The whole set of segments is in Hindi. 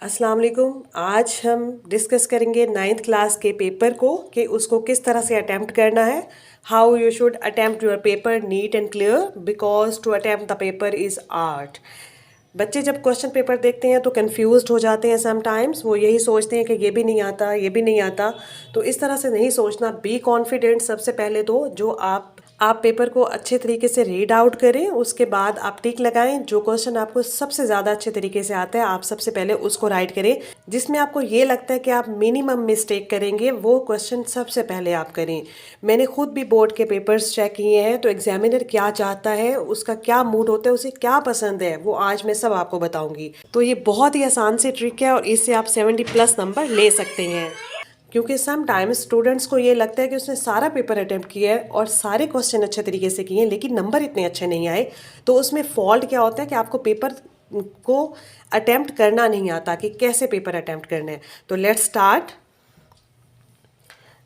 अस्सलाम वालेकुम। आज हम डिस्कस करेंगे 9th क्लास के पेपर को कि उसको किस तरह से अटैम्प्ट करना है। How you should attempt your paper neat and clear because to attempt the paper is art. बच्चे जब क्वेश्चन पेपर देखते हैं तो कंफ्यूज्ड हो जाते हैं समटाइम्स। वो यही सोचते हैं कि ये भी नहीं आता, ये भी नहीं आता। तो इस तरह से नहीं सोचना। Be confident. सबसे पहले तो जो आप पेपर को अच्छे तरीके से रीड आउट करें, उसके बाद आप टिक लगाएं। जो क्वेश्चन आपको सबसे ज़्यादा अच्छे तरीके से आता है आप सबसे पहले उसको राइट करें। जिसमें आपको ये लगता है कि आप मिनिमम मिस्टेक करेंगे वो क्वेश्चन सबसे पहले आप करें। मैंने खुद भी बोर्ड के पेपर्स चेक किए हैं, तो एग्जामिनर क्या चाहता है, उसका क्या मूड होता है, उसे क्या पसंद है, वो आज मैं सब आपको बताऊंगी। तो ये बहुत ही आसान सी ट्रिक है और इससे आप 70+ नंबर ले सकते हैं। क्योंकि सम टाइम्स स्टूडेंट्स को ये लगता है कि उसने सारा पेपर अटेम्प्ट किया है और सारे क्वेश्चन अच्छे तरीके से किए हैं लेकिन नंबर इतने अच्छे नहीं आए। तो उसमें फॉल्ट क्या होता है कि आपको पेपर को अटेम्प्ट करना नहीं आता कि कैसे पेपर अटेम्प्ट करना है। तो लेट्स स्टार्ट।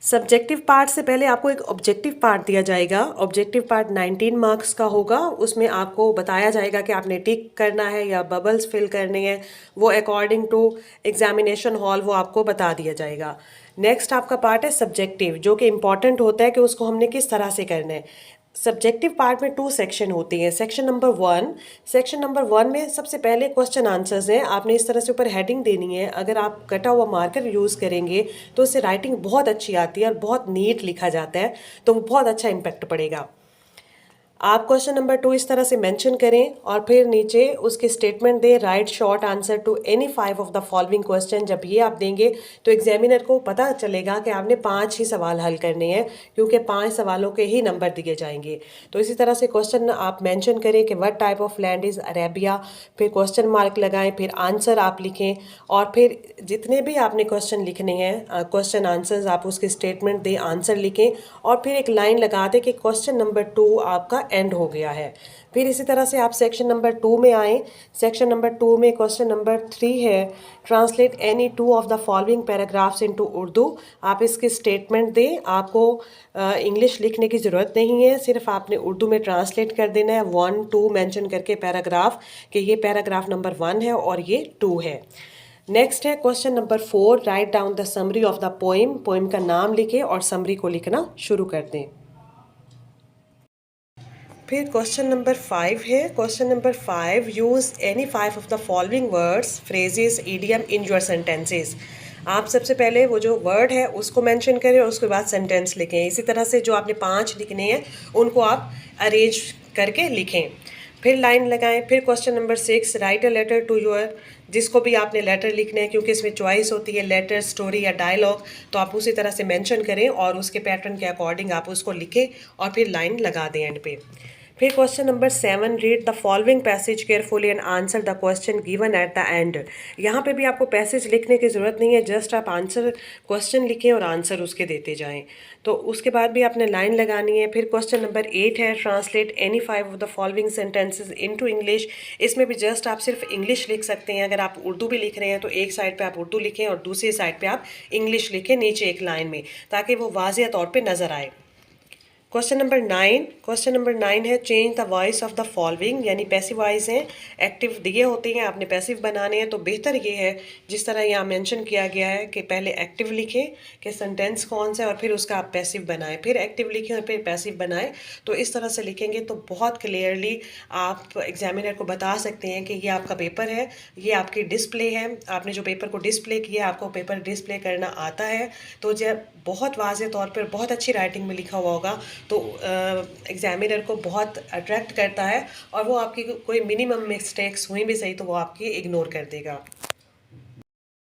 सब्जेक्टिव पार्ट से पहले आपको एक ऑब्जेक्टिव पार्ट दिया जाएगा। ऑब्जेक्टिव पार्ट 19 मार्क्स का होगा। उसमें आपको बताया जाएगा कि आपने टिक करना है या बबल्स फिल करने हैं। वो अकॉर्डिंग टू एग्जामिनेशन हॉल वो आपको बता दिया जाएगा। नेक्स्ट आपका पार्ट है सब्जेक्टिव, जो कि इम्पॉर्टेंट होता है कि उसको हमने किस तरह से करना है। सब्जेक्टिव पार्ट में 2 सेक्शन होती हैं। सेक्शन नंबर 1 में सबसे पहले क्वेश्चन आंसर्स हैं। आपने इस तरह से ऊपर हेडिंग देनी है। अगर आप कटा हुआ मार्कर यूज़ करेंगे तो उससे राइटिंग बहुत अच्छी आती है और बहुत नीट लिखा जाता है, तो बहुत अच्छा इम्पैक्ट पड़ेगा। आप क्वेश्चन नंबर 2 इस तरह से मेंशन करें और फिर नीचे उसके स्टेटमेंट दें। Write short answer to any 5 of the following question. जब ये आप देंगे तो एग्जामिनर को पता चलेगा कि आपने 5 ही सवाल हल करने हैं, क्योंकि 5 सवालों के ही नंबर दिए जाएंगे। तो इसी तरह से क्वेश्चन आप मेंशन करें कि what type of land is Arabia, फिर क्वेश्चन मार्क लगाएं, फिर आंसर आप लिखें और फिर जितने भी आपने क्वेश्चन लिखने हैं क्वेश्चन आंसर्स आप उसके स्टेटमेंट दें, आंसर लिखें और फिर एक लाइन लगा दें कि क्वेश्चन नंबर 2 आपका एंड हो गया है। फिर इसी तरह से आप सेक्शन नंबर 2 में आएँ। सेक्शन नंबर 2 में क्वेश्चन नंबर 3 है, translate any 2 of the following paragraphs into Urdu. आप इसके स्टेटमेंट दें। आपको इंग्लिश लिखने की ज़रूरत नहीं है, सिर्फ आपने उर्दू में ट्रांसलेट कर देना है 1 2 मेंशन करके पैराग्राफ, कि ये पैराग्राफ नंबर 1 है और ये 2 है। नेक्स्ट है question number 4, write down the summary of the poem. Poem का नाम लिखें और समरी को लिखना शुरू कर दें। फिर क्वेश्चन नंबर 5 है। Question number 5, use any 5 of the following words, phrases, idiom in your sentences. आप सबसे पहले वो जो वर्ड है उसको मेंशन करें और उसके बाद सेंटेंस लिखें। इसी तरह से जो आपने 5 लिखने हैं उनको आप अरेंज करके लिखें। फिर लाइन लगाएं। फिर question number 6, write a letter to your, जिसको भी आपने लेटर लिखना है, क्योंकि इसमें चॉइस होती है लेटर, स्टोरी या डायलॉग, तो आप उसी तरह से मेंशन करें और उसके पैटर्न के अकॉर्डिंग आप उसको लिखें और फिर लाइन लगा दें एंड पे। फिर question number 7, read the following passage carefully and answer the question given at the end. यहाँ पे भी आपको पैसेज लिखने की ज़रूरत नहीं है, जस्ट आप आंसर क्वेश्चन लिखें और आंसर उसके देते जाएं। तो उसके बाद भी आपने लाइन लगानी है। फिर क्वेश्चन नंबर 8 है, translate any 5 of the following sentences into English. इसमें भी जस्ट आप सिर्फ इंग्लिश लिख सकते हैं। अगर आप उर्दू भी लिख रहे हैं तो एक साइड पे आप उर्दू लिखें और दूसरी साइड पे आप इंग्लिश लिखें नीचे एक लाइन में, ताकि वो वाज़िया तौर पे नज़र आए। क्वेश्चन नंबर 9 है, change the voice of the following, यानी पैसिव वॉइस हैं, एक्टिव दिए होते हैं, आपने पैसिव बनाने हैं। तो बेहतर ये है जिस तरह यहाँ मेंशन किया गया है कि पहले एक्टिव लिखें कि सेंटेंस कौन सा है और फिर उसका आप पैसिव बनाएं, फिर एक्टिव लिखें और फिर पैसिव बनाएं। तो इस तरह से लिखेंगे तो बहुत क्लियरली आप एग्जामिनर को बता सकते हैं कि ये आपका पेपर है, ये आपकी डिस्प्ले है, आपने जो पेपर को डिस्प्ले किया, आपको पेपर डिस्प्ले करना आता है। तो जब बहुत वाज़े तौर पर बहुत अच्छी राइटिंग में लिखा हुआ होगा तो एग्जामिनर को बहुत अट्रैक्ट करता है और वो आपकी कोई मिनिमम मिस्टेक्स हुई भी सही तो वो आपकी इग्नोर कर देगा।